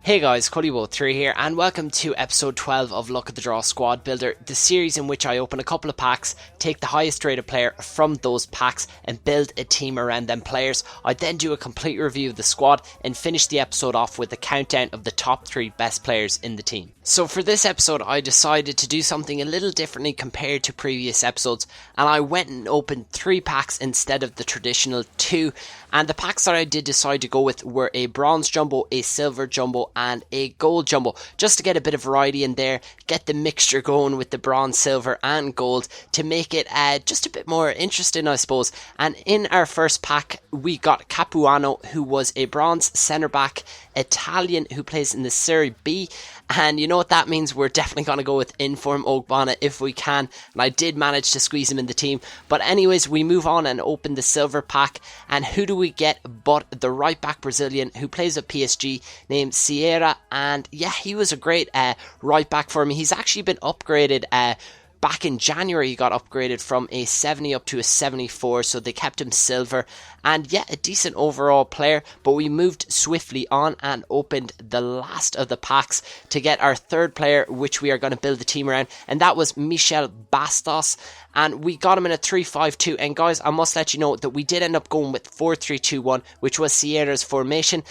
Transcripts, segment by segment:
Hey guys, Cullybo3 here, and welcome to episode 12 of Look at the Draw Squad Builder, the series in which I open a couple of packs, take the highest rated player from those packs, and build a team around them players. I then do a complete review of the squad and finish the episode off with a countdown of the top 3 best players in the team. So for this episode, I decided to do something a little differently compared to previous episodes, and I went and opened 3 packs instead of the traditional 2. And the packs that I did decide to go with were a bronze jumbo, a silver jumbo, and a gold jumbo, just to get a bit of variety in there, get the mixture going with the bronze, silver, and gold to make it just a bit more interesting, I suppose. And in our first pack, we got Capuano, who was a bronze centre back Italian who plays in the Serie B. And you know what that means? We're definitely going to go with Inform Ogbonna if we can. And I did manage to squeeze him in the team. But anyways, we move on and open the silver pack. And who do we get but the right back Brazilian who plays at PSG named Sierra. And yeah, he was a great right back for me. He's actually been upgraded back in January. He got upgraded from a 70 up to a 74, so they kept him silver. And yeah, a decent overall player, but we moved swiftly on and opened the last of the packs to get our third player, which we are going to build the team around, and that was Michel Bastos. And we got him in a 3-5-2, and guys, I must let you know that we did end up going with 4-3-2-1, which was Sierra's formation,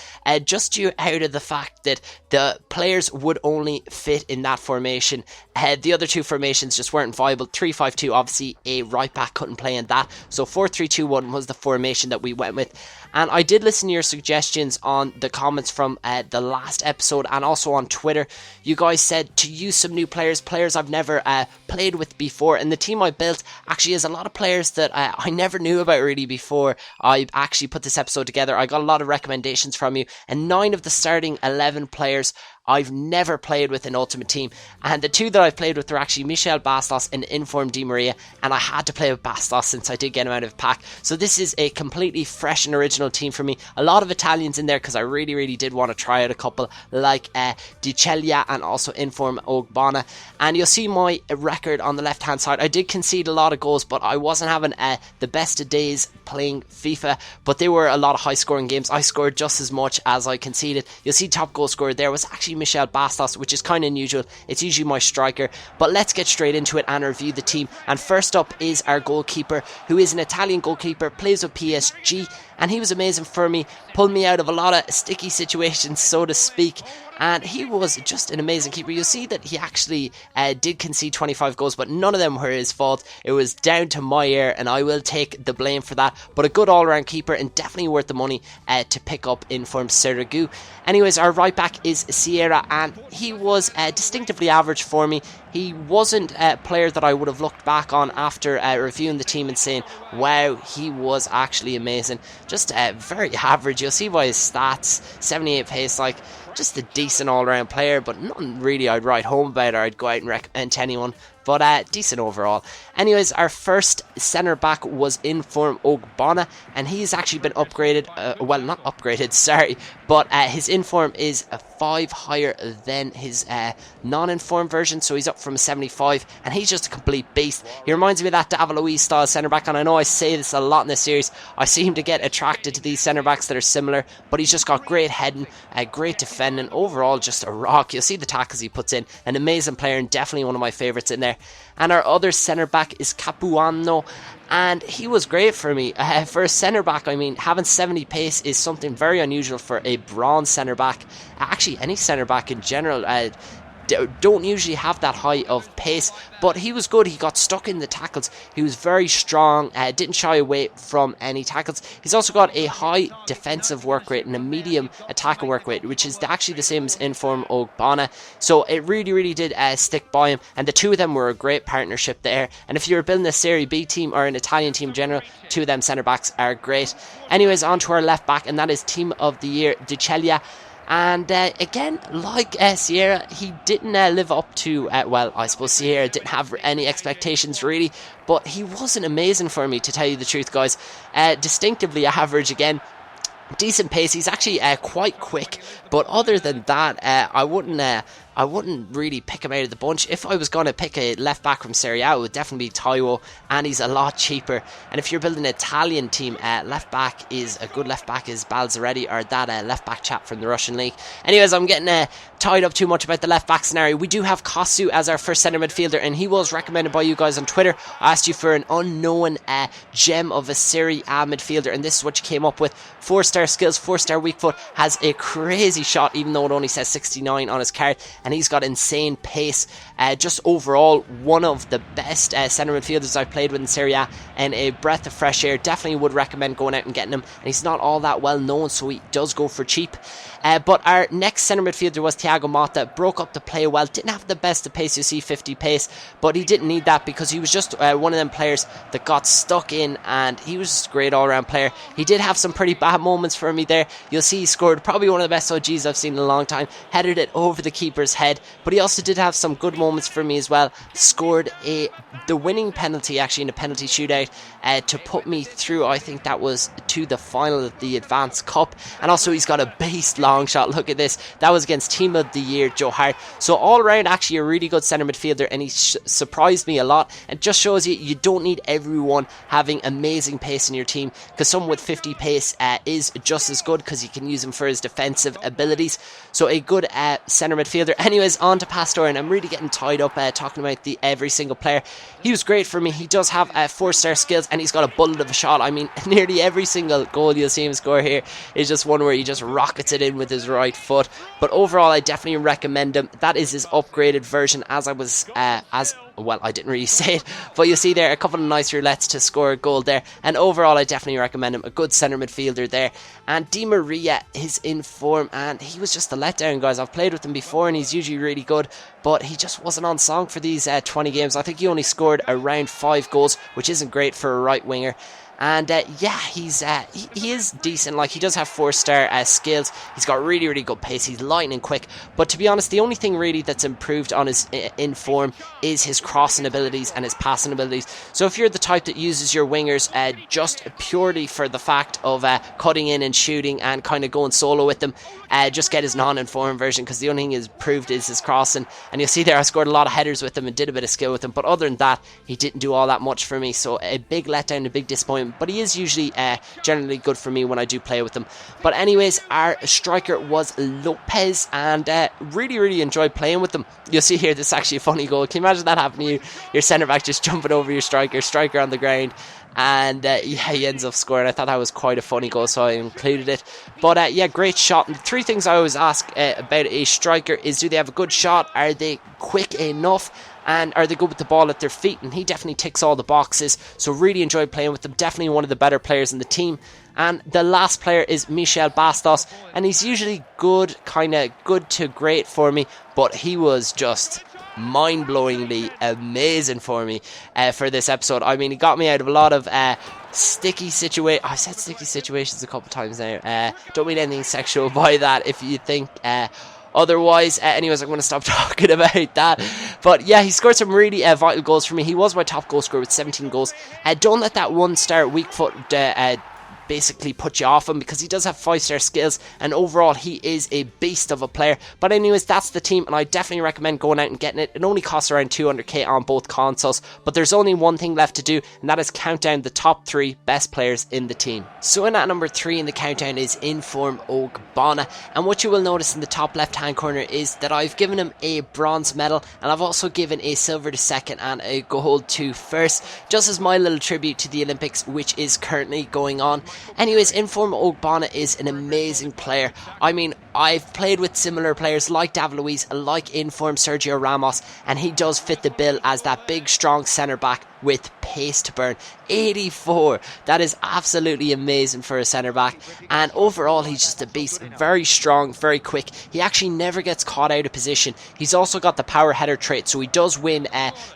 just due out of the fact that the players would only fit in that formation. The other 2 formations just weren't viable. 3-5-2, obviously a right back couldn't play in that, so 4-3-2-1 was the formation that we went with. And I did listen to your suggestions on the comments from the last episode and also on Twitter. You guys said to use some new players I've never played with before, and the team I built actually has a lot of players that I never knew about really before I actually put this episode together. I got a lot of recommendations from you, and 9 of the starting 11 players I've never played with in Ultimate Team, and the 2 that I've played with were actually Michel Bastos and Inform Di Maria, and I had to play with Bastos since I did get him out of the pack. So this is a completely fresh and original team for me. A lot of Italians in there because I really did want to try out a couple like Di Celia and also Inform Ogbonna. And you'll see my record on the left hand side. I did concede a lot of goals, but I wasn't having the best of days playing FIFA, but they were a lot of high scoring games. I scored just as much as I conceded. You'll see top goal scorer there was actually Michel Bastos, which is kind of unusual. It's usually my striker. But let's get straight into it and review the team. And first up is our goalkeeper, who is an Italian goalkeeper, plays with PSG, and he was amazing for me, pulled me out of a lot of sticky situations, so to speak. And he was just an amazing keeper. You'll see that he actually did concede 25 goals, but none of them were his fault. It was down to my error, and I will take the blame for that. But a good all-round keeper, and definitely worth the money to pick up in from Seragu. Anyways, our right back is Sierra, and he was distinctively average for me. He wasn't a player that I would have looked back on after reviewing the team and saying, wow, he was actually amazing. Just very average. You'll see by his stats, 78 pace, like just a decent all-round player, but nothing really I'd write home about or I'd go out and recommend to anyone. But decent overall. Anyways, our first centre back was Inform Ogbonna, and he's actually been upgraded. Well, not upgraded, sorry, but his Inform is a 5 higher than his non-Inform version, so he's up from a 75, and he's just a complete beast. He reminds me of that David Luiz style centre back, and I know I say this a lot in this series. I seem to get attracted to these centre backs that are similar, but he's just got great heading, great defending, overall just a rock. You'll see the tackles he puts in. An amazing player, and definitely one of my favourites in there. And our other centre back is Capuano, and he was great for me. For a centre back, I mean, having 70 pace is something very unusual for a bronze centre back. Actually, any centre back in general don't usually have that high of pace, but he was good. He got stuck in the tackles. He was very strong, didn't shy away from any tackles. He's also got a high defensive work rate and a medium attacking work rate, which is actually the same as Inform Ogbonna. So it really did stick by him, and the 2 of them were a great partnership there. And if you're building a Serie B team or an Italian team in general, 2 of them centre backs are great. Anyways, on to our left back, and that is Team of the Year Di Celia. And again, like Sierra, he didn't live up to, well, I suppose Sierra didn't have any expectations really, but he wasn't amazing for me, to tell you the truth, guys. Distinctively average again. decent pace. He's actually quite quick, but other than that, I wouldn't really pick him out of the bunch. If I was going to pick a left back from Serie A, it would definitely be Taiwo, and he's a lot cheaper. And if you're building an Italian team, left back is a good left back is Balzaretti, or that left back chap from the Russian league. Anyways, I'm getting tied up too much about the left back scenario. We do have Kosu as our first centre midfielder, and he was recommended by you guys on Twitter. I asked you for an unknown gem of a Serie A midfielder, and this is what you came up with. 4-star skills, 4-star weak foot, has a crazy shot even though it only says 69 on his card, and he's got insane pace. Just overall one of the best centre midfielders I've played with in Serie A, and a breath of fresh air. Definitely would recommend going out and getting him, and he's not all that well known, so he does go for cheap. But our next centre midfielder was Thiago Motta. Broke up the play well, didn't have the best of pace, you see 50 pace, but he didn't need that because he was just one of them players that got stuck in, and he was just a great all-round player. He did have some pretty bad moments for me there. You'll see he scored probably one of the best OGs I've seen in a long time, headed it over the keeper's head, but he also did have some good moments for me as well. Scored the winning penalty actually in a penalty shootout to put me through. I think that was to the final of the Advanced Cup, and also he's got a beast long shot. Look at this, that was against Team of the Year Joe Hart. So all around actually a really good centre midfielder, and he surprised me a lot, and just shows you don't need everyone having amazing pace in your team, because someone with 50 pace is just as good because you can use him for his defensive abilities. So a good centre midfielder. Anyways, on to Pastore, and I'm really getting tied up talking about every single player. He was great for me. He does have 4-star skills, and he's got a bullet of a shot. I mean, nearly every single goal you'll see him score here is just one where he just rockets it in with his right foot. But overall, I definitely recommend him. That is his upgraded version, as I was well, I didn't really say it, but you see there a couple of nice roulettes to score a goal there, and overall I definitely recommend him. A good centre midfielder there. And Di Maria is in form, and he was just a letdown, guys. I've played with him before and he's usually really good, but he just wasn't on song for these 20 games. I think he only scored around 5 goals, which isn't great for a right winger. And yeah, he is decent. Like, he does have 4-star skills. He's got really, really good pace. He's lightning quick. But to be honest, the only thing really that's improved on his in form is his crossing abilities and his passing abilities. So if you're the type that uses your wingers just purely for the fact of cutting in and shooting and kind of going solo with them, just get his non-informed version, because the only thing is proved is his crossing. And you'll see there I scored a lot of headers with him and did a bit of skill with him, but other than that he didn't do all that much for me. So a big letdown, a big disappointment, but he is usually generally good for me when I do play with him. But anyways, our striker was Lopez, and really, really enjoyed playing with them. You'll see here, this is actually a funny goal. Can you imagine that happening to you? Your centre back just jumping over your striker on the ground, and yeah, he ends up scoring. I thought that was quite a funny goal, so I included it. But yeah, great shot. And the 3 things I always ask about a striker is, do they have a good shot? Are they quick enough? And are they good with the ball at their feet? And he definitely ticks all the boxes, so really enjoyed playing with them. Definitely one of the better players in the team. And the last player is Michel Bastos, and he's usually good, kind of good to great for me, but he was just mind-blowingly amazing for me for this episode. I mean, he got me out of a lot of sticky situations. I said sticky situations a couple times now. Don't mean anything sexual by that if you think otherwise. Anyways, I'm going to stop talking about that. But yeah, he scored some really vital goals for me. He was my top goal scorer with 17 goals. Don't let that 1-star weak foot basically put you off him, because he does have 5-star skills, and overall he is a beast of a player. But anyways, that's the team, and I definitely recommend going out and getting it. It only costs around 200k on both consoles, but there's only one thing left to do, and that is count down the top 3 best players in the team. So in at number 3 in the countdown is Inform Ogbonna, and what you will notice in the top left hand corner is that I've given him a bronze medal, and I've also given a silver to second and a gold to first, just as my little tribute to the Olympics, which is currently going on. Anyways, Inform Ogbonna is an amazing player. I mean, I've played with similar players like David Luiz, like Inform Sergio Ramos, and he does fit the bill as that big, strong centre back with pace to burn. 84, that is absolutely amazing for a centre back, and overall he's just a beast. Very strong, very quick. He actually never gets caught out of position. He's also got the power header trait, so he does win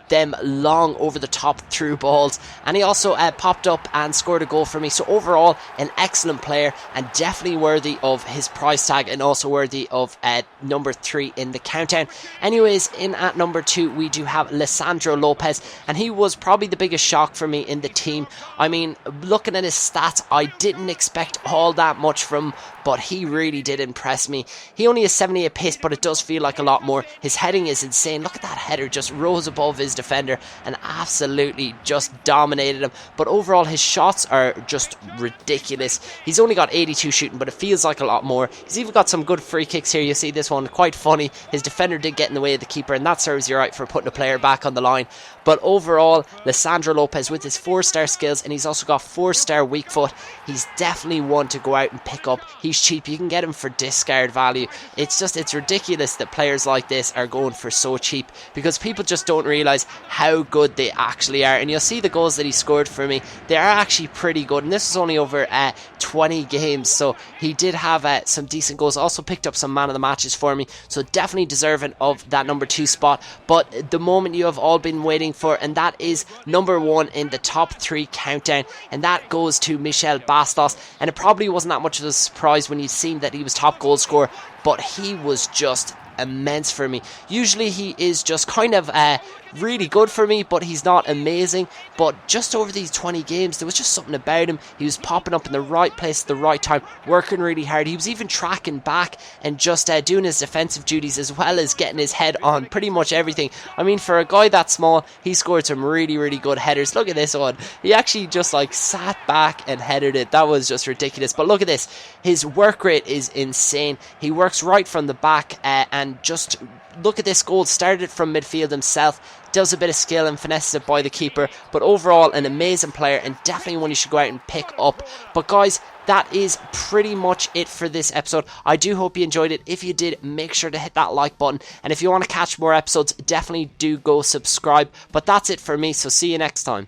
them long over the top through balls, and he also popped up and scored a goal for me. So overall an excellent player, and definitely worthy of his price tag, and also worthy of number 3 in the countdown. Anyways, in at number 2 we do have Lisandro Lopez, and he was probably probably the biggest shock for me in the team. I mean, looking at his stats, I didn't expect all that much from him, but he really did impress me. He only has 78 pace, but it does feel like a lot more. His heading is insane. Look at that header, just rose above his defender and absolutely just dominated him. But overall, his shots are just ridiculous. He's only got 82 shooting, but it feels like a lot more. He's even got some good free kicks here. You see this one, quite funny. His defender did get in the way of the keeper, and that serves you right for putting a player back on the line. But overall, Lisandro Lopez with his 4-star skills, and he's also got 4-star weak foot. He's definitely one to go out and pick up. He's cheap. You can get him for discard value. It's ridiculous that players like this are going for so cheap, because people just don't realise how good they actually are. And you'll see the goals that he scored for me. They are actually pretty good, and this is only over 20 games, so he did have some decent goals. Also picked up some man of the matches for me, so definitely deserving of that number 2 spot. But the moment you have all been waiting for, and that is number 1 in the top 3 countdown, and that goes to Michel Bastos. And it probably wasn't that much of a surprise when you'd seen that he was top goal scorer, but he was just immense for me. Usually he is just kind of really good for me, but he's not amazing. But just over these 20 games, there was just something about him. He was popping up in the right place at the right time, working really hard. He was even tracking back and just doing his defensive duties, as well as getting his head on pretty much everything. I mean, for a guy that small, he scored some really, really good headers. Look at this one. He actually just like sat back and headed it. That was just ridiculous. But look at this. His work rate is insane. He works right from the back, and just look at this goal. Started it from midfield himself. Does a bit of skill and finesses it by the keeper. But overall, an amazing player, and definitely one you should go out and pick up. But guys, that is pretty much it for this episode. I do hope you enjoyed it. If you did, make sure to hit that like button. And if you want to catch more episodes, definitely do go subscribe. But that's it for me, so see you next time.